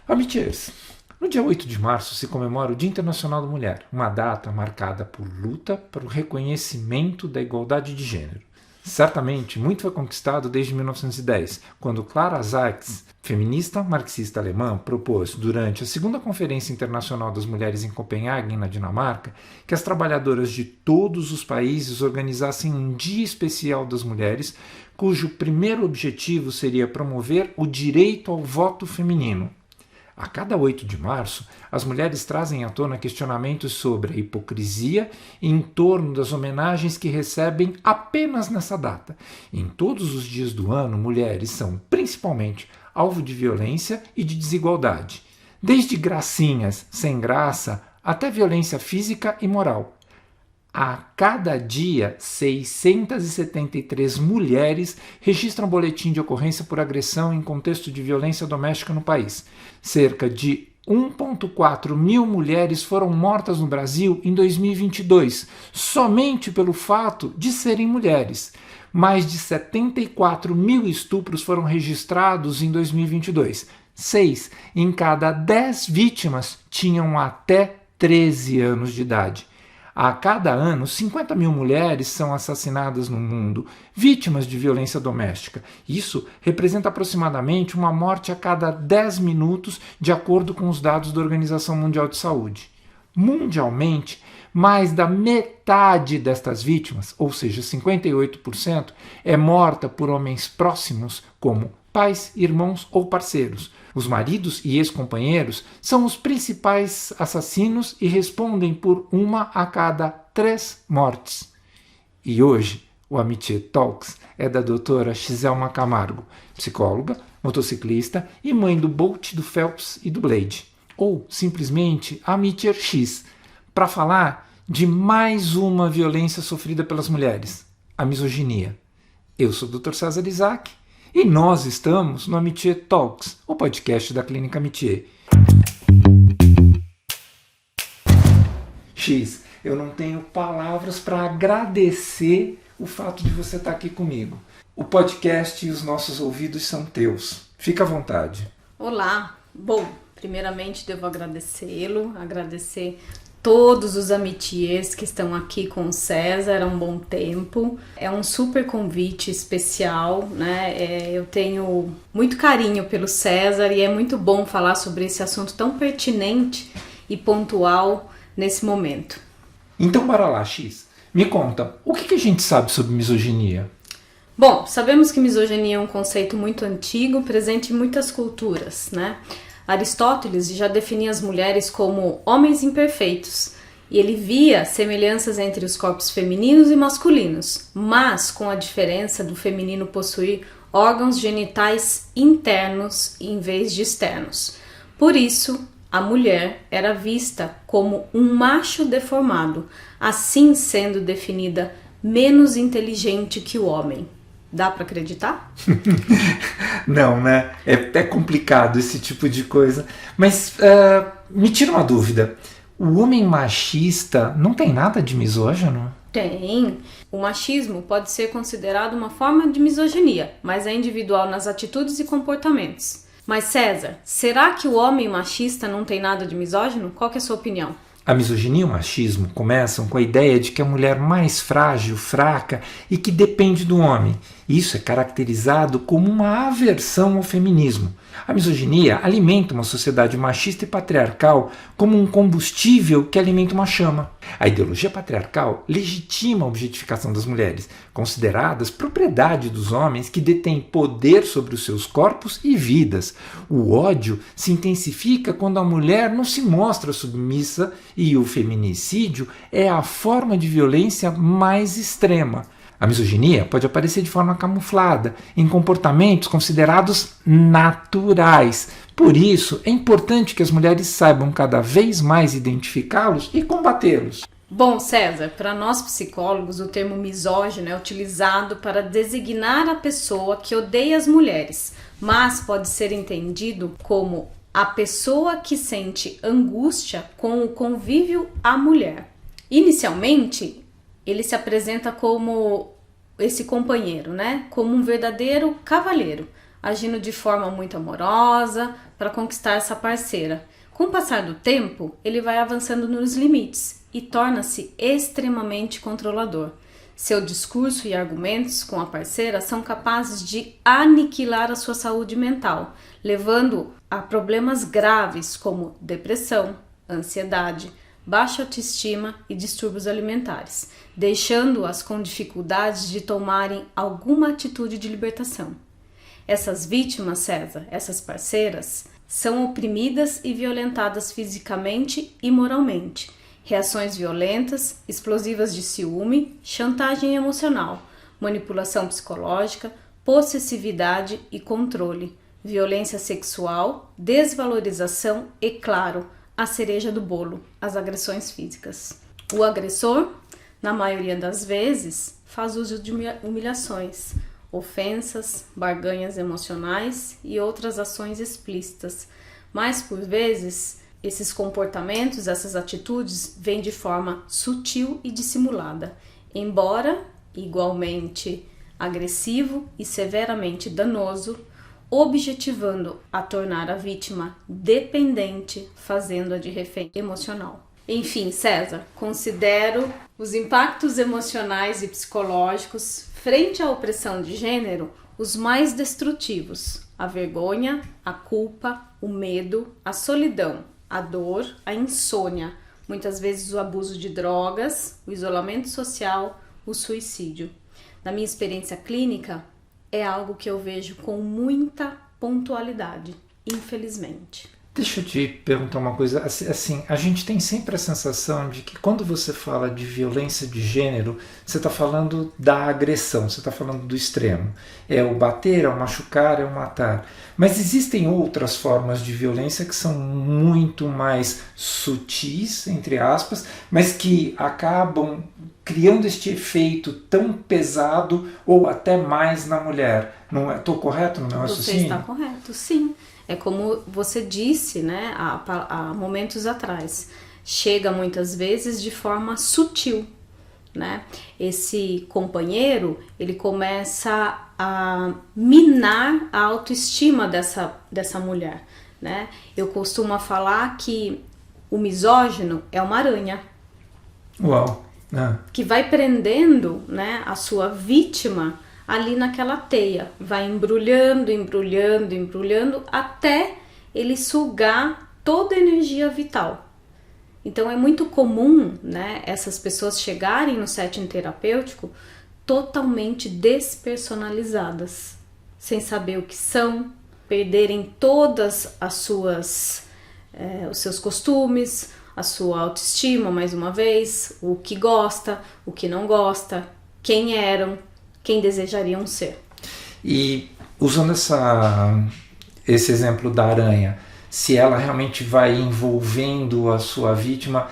Amitiers, no dia 8 de março se comemora o Dia Internacional da Mulher, uma data marcada por luta para o reconhecimento da igualdade de gênero. Certamente, muito foi conquistado desde 1910, quando Clara Zetkin, feminista marxista alemã, propôs, durante a segunda Conferência Internacional das Mulheres em Copenhague, na Dinamarca, que as trabalhadoras de todos os países organizassem um Dia Especial das Mulheres, cujo primeiro objetivo seria promover o direito ao voto feminino. A cada 8 de março, as mulheres trazem à tona questionamentos sobre a hipocrisia em torno das homenagens que recebem apenas nessa data. Em todos os dias do ano, mulheres são, principalmente, alvo de violência e de desigualdade. Desde gracinhas sem graça até violência física e moral. A cada dia, 673 mulheres registram boletim de ocorrência por agressão em contexto de violência doméstica no país. Cerca de 1,4 mil mulheres foram mortas no Brasil em 2022, somente pelo fato de serem mulheres. Mais de 74 mil estupros foram registrados em 2022. 6 em cada 10 vítimas tinham até 13 anos de idade. A cada ano, 50 mil mulheres são assassinadas no mundo, vítimas de violência doméstica. Isso representa aproximadamente uma morte a cada 10 minutos, de acordo com os dados da Organização Mundial de Saúde. Mundialmente, mais da metade destas vítimas, ou seja, 58%, é morta por homens próximos, como pais, irmãos ou parceiros. Os maridos e ex-companheiros são os principais assassinos e respondem por 1 a cada 3 mortes. E hoje, o Amitié Talks é da doutora Xiselma Camargo, psicóloga, motociclista e mãe do Bolt, do Phelps e do Blade. Ou, simplesmente, Amitié X, para falar de mais uma violência sofrida pelas mulheres, a misoginia. Eu sou o Dr. César Isaac. E nós estamos no Amitié Talks, o podcast da Clínica Amitié. X, eu não tenho palavras para agradecer o fato de você estar aqui comigo. O podcast e os nossos ouvidos são teus. Fica à vontade. Olá. Bom, primeiramente devo agradecê-lo, agradecer todos os amitiés que estão aqui com o César há um bom tempo. É um super convite especial, né? Eu tenho muito carinho pelo César e é muito bom falar sobre esse assunto tão pertinente e pontual nesse momento. Então, bora lá, X. Me conta, o que a gente sabe sobre misoginia? Bom, sabemos que misoginia é um conceito muito antigo, presente em muitas culturas, né? Aristóteles já definia as mulheres como homens imperfeitos e ele via semelhanças entre os corpos femininos e masculinos, mas com a diferença do feminino possuir órgãos genitais internos em vez de externos. Por isso, a mulher era vista como um macho deformado, assim sendo definida menos inteligente que o homem. Dá para acreditar? Não, né? É complicado esse tipo de coisa. Mas me tira uma dúvida. O homem machista não tem nada de misógino? Tem. O machismo pode ser considerado uma forma de misoginia, mas é individual nas atitudes e comportamentos. Mas César, será que o homem machista não tem nada de misógino? Qual que é a sua opinião? A misoginia e o machismo começam com a ideia de que a mulher mais frágil, fraca e que depende do homem. Isso é caracterizado como uma aversão ao feminismo. A misoginia alimenta uma sociedade machista e patriarcal como um combustível que alimenta uma chama. A ideologia patriarcal legitima a objetificação das mulheres, consideradas propriedade dos homens que detêm poder sobre os seus corpos e vidas. O ódio se intensifica quando a mulher não se mostra submissa e o feminicídio é a forma de violência mais extrema. A misoginia pode aparecer de forma camuflada, em comportamentos considerados naturais. Por isso, é importante que as mulheres saibam cada vez mais identificá-los e combatê-los. Bom, César, para nós psicólogos, o termo misógino é utilizado para designar a pessoa que odeia as mulheres, mas pode ser entendido como a pessoa que sente angústia com o convívio à mulher. Inicialmente, ele se apresenta como esse companheiro, né? Como um verdadeiro cavalheiro, agindo de forma muito amorosa, para conquistar essa parceira. Com o passar do tempo, ele vai avançando nos limites e torna-se extremamente controlador. Seu discurso e argumentos com a parceira são capazes de aniquilar a sua saúde mental, levando a problemas graves como depressão, ansiedade, baixa autoestima e distúrbios alimentares, deixando-as com dificuldades de tomarem alguma atitude de libertação. Essas vítimas, César, essas parceiras, são oprimidas e violentadas fisicamente e moralmente. Reações violentas, explosivas de ciúme, chantagem emocional, manipulação psicológica, possessividade e controle, violência sexual, desvalorização e, claro, a cereja do bolo, as agressões físicas. O agressor, na maioria das vezes, faz uso de humilhações, ofensas, barganhas emocionais e outras ações explícitas, mas por vezes esses comportamentos, essas atitudes vêm de forma sutil e dissimulada, embora igualmente agressivo e severamente danoso, objetivando a tornar a vítima dependente, fazendo-a de refém emocional. Enfim, César, considero os impactos emocionais e psicológicos frente à opressão de gênero os mais destrutivos: a vergonha, a culpa, o medo, a solidão, a dor, a insônia, muitas vezes o abuso de drogas, o isolamento social, o suicídio. Na minha experiência clínica, é algo que eu vejo com muita pontualidade, infelizmente. Deixa eu te perguntar uma coisa, assim, a gente tem sempre a sensação de que quando você fala de violência de gênero, você está falando da agressão, você está falando do extremo. É o bater, é o machucar, é o matar. Mas existem outras formas de violência que são muito mais sutis, entre aspas, mas que acabam criando este efeito tão pesado ou até mais na mulher. Não é? Estou correto no meu raciocínio? Você está correto, sim. É como você disse, né, há momentos atrás. Chega muitas vezes de forma sutil, né? Esse companheiro, ele começa a minar a autoestima dessa mulher, né? Eu costumo falar que o misógino é uma aranha. Uau! Que vai prendendo, né, a sua vítima ali naquela teia, vai embrulhando, embrulhando, embrulhando, até ele sugar toda a energia vital. Então é muito comum, né, essas pessoas chegarem no setting terapêutico totalmente despersonalizadas, sem saber o que são, perderem todas as suas, os seus costumes, a sua autoestima, mais uma vez, o que gosta, o que não gosta, quem eram, quem desejariam ser. E usando esse exemplo da aranha, se ela realmente vai envolvendo a sua vítima,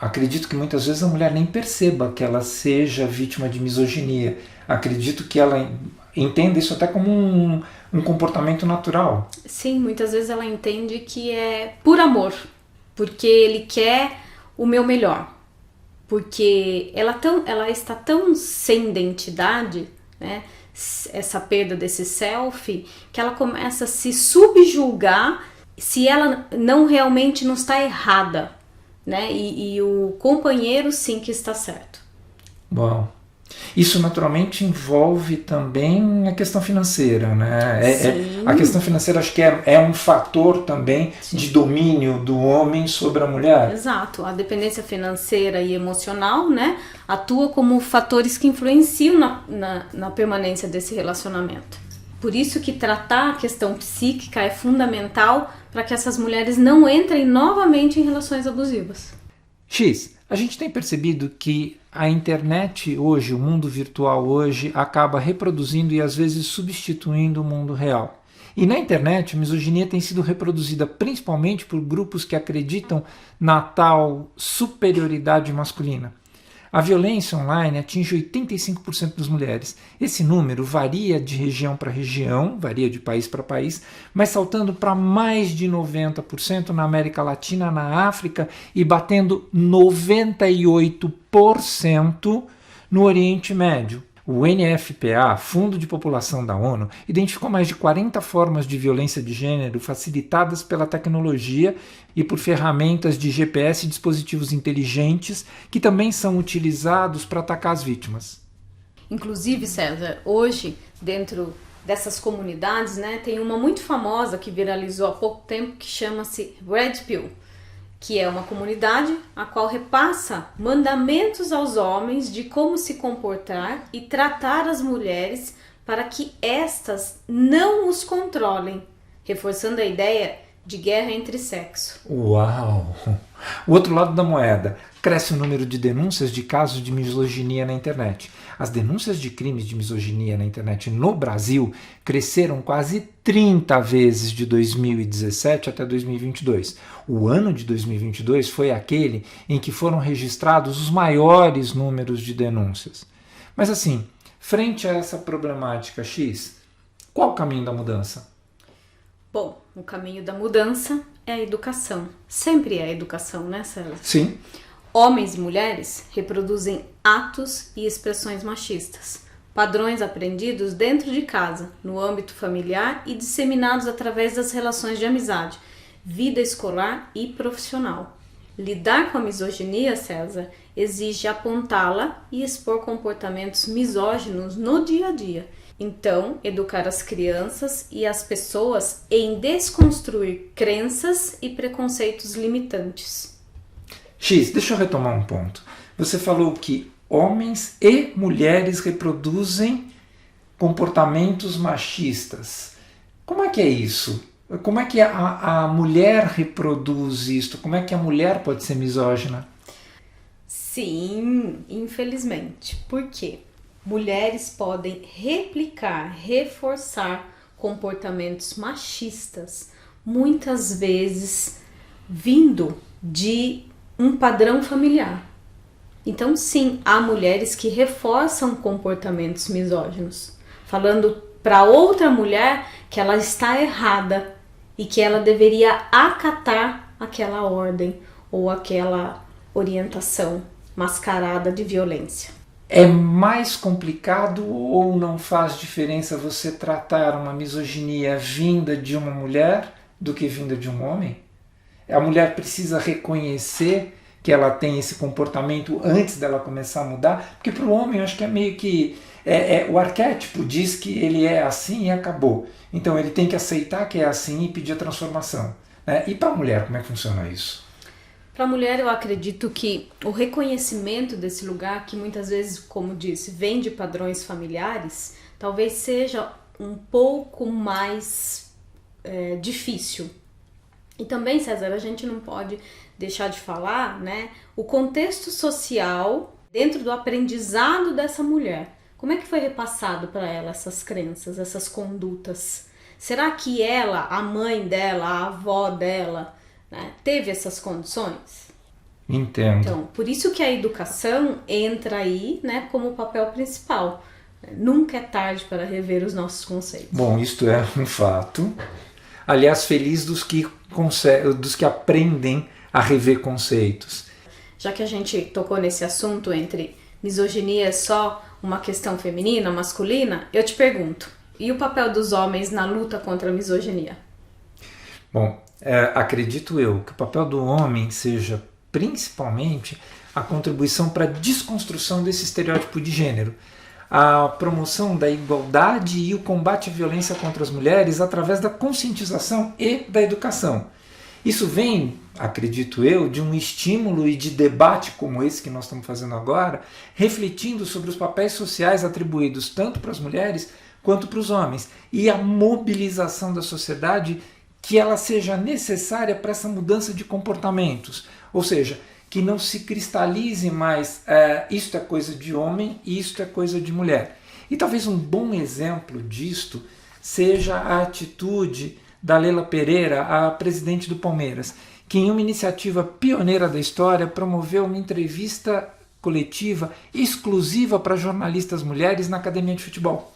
acredito que muitas vezes a mulher nem perceba que ela seja vítima de misoginia. Acredito que ela entenda isso até como um comportamento natural. Sim, muitas vezes ela entende que é por amor, porque ele quer o meu melhor. Porque ela está tão sem identidade, né, essa perda desse self, que ela começa a se subjulgar se ela não realmente não está errada, né, e o companheiro sim que está certo. Bom, isso naturalmente envolve também a questão financeira, né? A questão financeira acho que é um fator também sim, de domínio do homem sobre a mulher. Exato, a dependência financeira e emocional, né, atua como fatores que influenciam na permanência desse relacionamento. Por isso que tratar a questão psíquica é fundamental para que essas mulheres não entrem novamente em relações abusivas. A gente tem percebido que a internet hoje, o mundo virtual hoje, acaba reproduzindo e às vezes substituindo o mundo real. E na internet, a misoginia tem sido reproduzida principalmente por grupos que acreditam na tal superioridade masculina. A violência online atinge 85% das mulheres. Esse número varia de região para região, varia de país para país, mas saltando para mais de 90% na América Latina, na África e batendo 98% no Oriente Médio. O NFPA, Fundo de População da ONU, identificou mais de 40 formas de violência de gênero facilitadas pela tecnologia e por ferramentas de GPS e dispositivos inteligentes que também são utilizados para atacar as vítimas. Inclusive, César, hoje, dentro dessas comunidades, né, tem uma muito famosa que viralizou há pouco tempo que chama-se Red Pill, que é uma comunidade a qual repassa mandamentos aos homens de como se comportar e tratar as mulheres para que estas não os controlem, reforçando a ideia de guerra entre sexo. Uau! O outro lado da moeda, cresce o número de denúncias de casos de misoginia na internet. As denúncias de crimes de misoginia na internet no Brasil cresceram quase 30 vezes de 2017 até 2022. O ano de 2022 foi aquele em que foram registrados os maiores números de denúncias. Mas assim, frente a essa problemática X, qual o caminho da mudança? Bom, o caminho da mudança é a educação. Sempre é a educação, né, César? Sim. Homens e mulheres reproduzem atos e expressões machistas, padrões aprendidos dentro de casa, no âmbito familiar e disseminados através das relações de amizade, vida escolar e profissional. Lidar com a misoginia, César, exige apontá-la e expor comportamentos misóginos no dia a dia. Então, educar as crianças e as pessoas em desconstruir crenças e preconceitos limitantes. X, deixa eu retomar um ponto. Você falou que homens e mulheres reproduzem comportamentos machistas. Como é que é isso? Como é que a mulher reproduz isto? Como é que a mulher pode ser misógina? Sim, infelizmente. Por quê? Mulheres podem replicar, reforçar comportamentos machistas, muitas vezes vindo de um padrão familiar. Então, sim, há mulheres que reforçam comportamentos misóginos, falando para outra mulher que ela está errada e que ela deveria acatar aquela ordem ou aquela orientação mascarada de violência. É mais complicado ou não faz diferença você tratar uma misoginia vinda de uma mulher do que vinda de um homem? A mulher precisa reconhecer que ela tem esse comportamento antes dela começar a mudar? Porque para o homem eu acho que é meio que... o arquétipo diz que ele é assim e acabou. Então ele tem que aceitar que é assim e pedir a transformação. Né? E para a mulher, como é que funciona isso? Para a mulher, eu acredito que o reconhecimento desse lugar, que muitas vezes, como disse, vem de padrões familiares, talvez seja um pouco mais difícil. E também, César, a gente não pode deixar de falar, né, o contexto social dentro do aprendizado dessa mulher. Como é que foi repassado para ela essas crenças, essas condutas? Será que ela, a mãe dela, a avó dela, né, teve essas condições? Entendo. Então, por isso que a educação entra aí, né, como papel principal. Nunca é tarde para rever os nossos conceitos. Bom, isto é um fato. Aliás, feliz dos que aprendem a rever conceitos. Já que a gente tocou nesse assunto entre misoginia é só uma questão feminina, masculina, eu te pergunto, e o papel dos homens na luta contra a misoginia? Bom, acredito eu que o papel do homem seja principalmente a contribuição para a desconstrução desse estereótipo de gênero, a promoção da igualdade e o combate à violência contra as mulheres através da conscientização e da educação. Isso vem, acredito eu, de um estímulo e de debate como esse que nós estamos fazendo agora, refletindo sobre os papéis sociais atribuídos tanto para as mulheres quanto para os homens e a mobilização da sociedade que ela seja necessária para essa mudança de comportamentos, ou seja, que não se cristalize mais isto é coisa de homem e isto é coisa de mulher. E talvez um bom exemplo disto seja a atitude da Leila Pereira, a presidente do Palmeiras, que em uma iniciativa pioneira da história promoveu uma entrevista coletiva exclusiva para jornalistas mulheres na academia de futebol.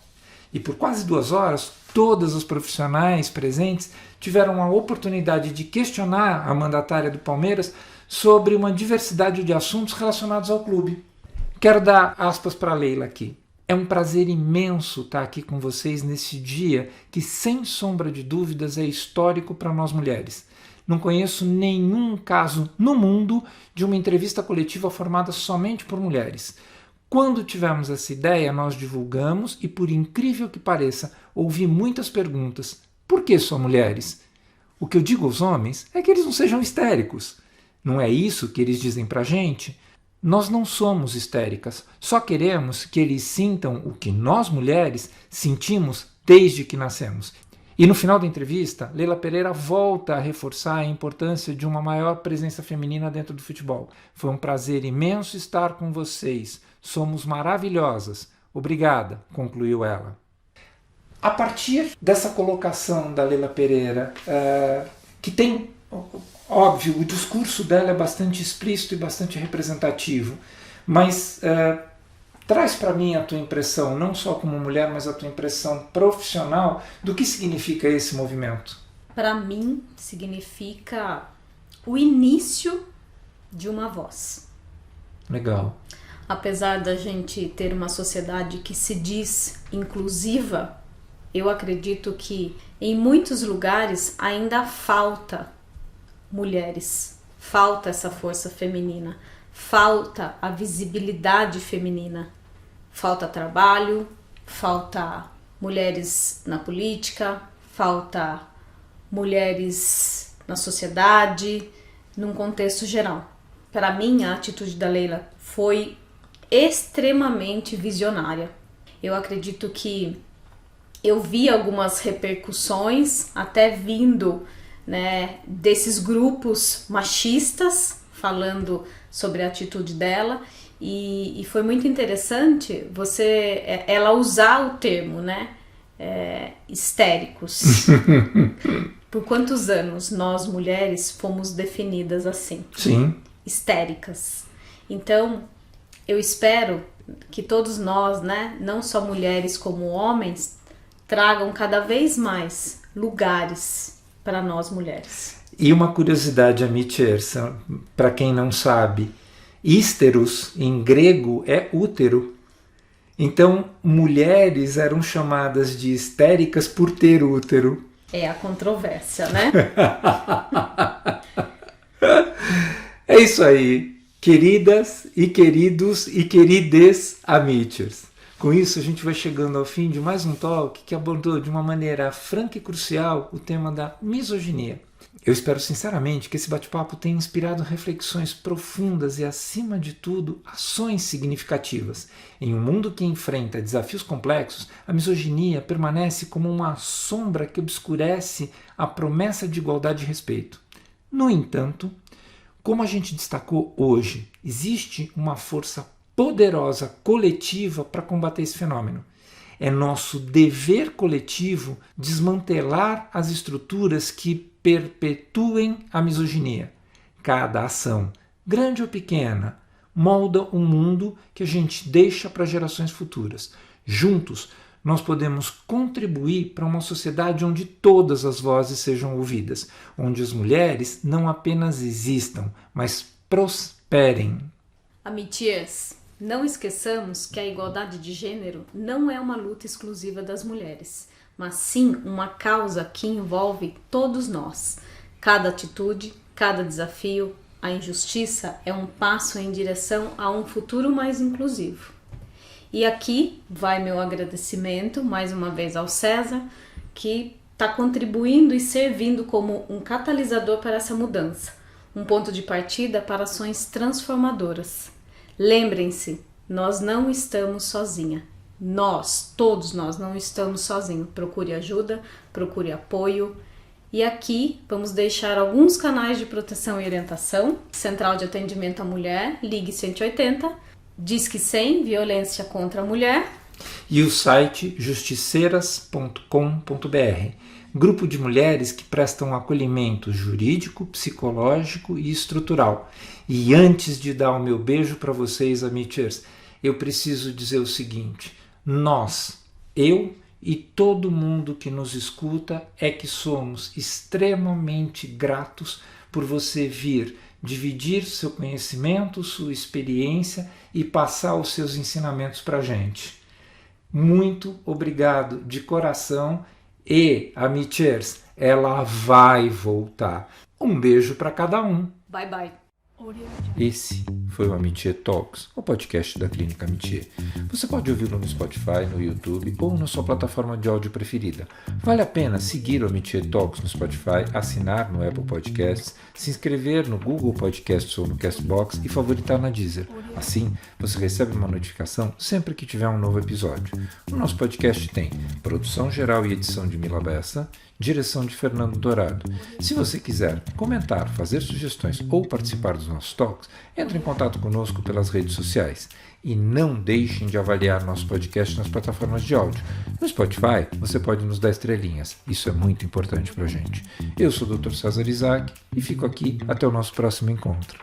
E por quase 2 horas, todas os profissionais presentes tiveram a oportunidade de questionar a mandatária do Palmeiras sobre uma diversidade de assuntos relacionados ao clube. Quero dar aspas para a Leila aqui. É um prazer imenso estar aqui com vocês nesse dia que, sem sombra de dúvidas, é histórico para nós mulheres. Não conheço nenhum caso no mundo de uma entrevista coletiva formada somente por mulheres. Quando tivemos essa ideia, nós divulgamos e, por incrível que pareça, ouvi muitas perguntas. Por que só mulheres? O que eu digo aos homens é que eles não sejam histéricos. Não é isso que eles dizem pra gente? Nós não somos histéricas, só queremos que eles sintam o que nós mulheres sentimos desde que nascemos. E no final da entrevista, Leila Pereira volta a reforçar a importância de uma maior presença feminina dentro do futebol. Foi um prazer imenso estar com vocês. Somos maravilhosas. Obrigada, concluiu ela. A partir dessa colocação da Leila Pereira, que tem, óbvio, o discurso dela é bastante explícito e bastante representativo, mas traz para mim a tua impressão, não só como mulher, mas a tua impressão profissional do que significa esse movimento. Para mim, significa o início de uma voz. Legal. Apesar da gente ter uma sociedade que se diz inclusiva, eu acredito que em muitos lugares ainda falta mulheres, falta essa força feminina, falta a visibilidade feminina. Falta trabalho, falta mulheres na política, falta mulheres na sociedade, num contexto geral. Para mim, a atitude da Leila foi extremamente visionária. Eu acredito que eu vi algumas repercussões, até vindo, né, desses grupos machistas, falando sobre a atitude dela. E foi muito interessante ela usar o termo, né? Histéricos. Por quantos anos nós, mulheres, fomos definidas assim? Sim. Histéricas. Então, eu espero que todos nós, né, não só mulheres como homens, tragam cada vez mais lugares para nós mulheres. E uma curiosidade, Amichersa, para quem não sabe, Ísteros, em grego, é útero. Então, mulheres eram chamadas de histéricas por ter útero. É a controvérsia, né? É isso aí, queridas e queridos e querides Amichers. Com isso, a gente vai chegando ao fim de mais um talk que abordou de uma maneira franca e crucial o tema da misoginia. Eu espero sinceramente que esse bate-papo tenha inspirado reflexões profundas e, acima de tudo, ações significativas. Em um mundo que enfrenta desafios complexos, a misoginia permanece como uma sombra que obscurece a promessa de igualdade e respeito. No entanto, como a gente destacou hoje, existe uma força poderosa coletiva para combater esse fenômeno. É nosso dever coletivo desmantelar as estruturas que perpetuem a misoginia. Cada ação, grande ou pequena, molda um mundo que a gente deixa para gerações futuras. Juntos, nós podemos contribuir para uma sociedade onde todas as vozes sejam ouvidas, onde as mulheres não apenas existam, mas prosperem. Amities, não esqueçamos que a igualdade de gênero não é uma luta exclusiva das mulheres, mas sim uma causa que envolve todos nós. Cada atitude, cada desafio, a injustiça é um passo em direção a um futuro mais inclusivo. E aqui vai meu agradecimento mais uma vez ao César, que está contribuindo e servindo como um catalisador para essa mudança, um ponto de partida para ações transformadoras. Lembrem-se, nós não estamos sozinhas. Todos nós não estamos sozinhos. Procure ajuda, procure apoio. E aqui vamos deixar alguns canais de proteção e orientação. Central de Atendimento à Mulher, Ligue 180, Disque 100, Violência contra a Mulher. E o site justiceiras.com.br, grupo de mulheres que prestam acolhimento jurídico, psicológico e estrutural. E antes de dar o meu beijo para vocês, Amichers, eu preciso dizer o seguinte: nós, eu e todo mundo que nos escuta, é que somos extremamente gratos por você vir dividir seu conhecimento, sua experiência e passar os seus ensinamentos para a gente. Muito obrigado de coração e, amichers, ela vai voltar. Um beijo para cada um. Bye, bye. Esse foi o Amitié Talks, o podcast da Clínica Amitié. Você pode ouvi-lo no Spotify, no YouTube ou na sua plataforma de áudio preferida. Vale a pena seguir o Amitié Talks no Spotify, assinar no Apple Podcasts, se inscrever no Google Podcasts ou no Castbox e favoritar na Deezer. Assim, você recebe uma notificação sempre que tiver um novo episódio. O nosso podcast tem produção geral e edição de Mila Bessa, direção de Fernando Dourado. Se você quiser comentar, fazer sugestões ou participar dos nossos talks, entre em contato conosco pelas redes sociais. E não deixem de avaliar nosso podcast nas plataformas de áudio. No Spotify, você pode nos dar estrelinhas. Isso é muito importante para a gente. Eu sou o Dr. César Isaac e fico aqui até o nosso próximo encontro.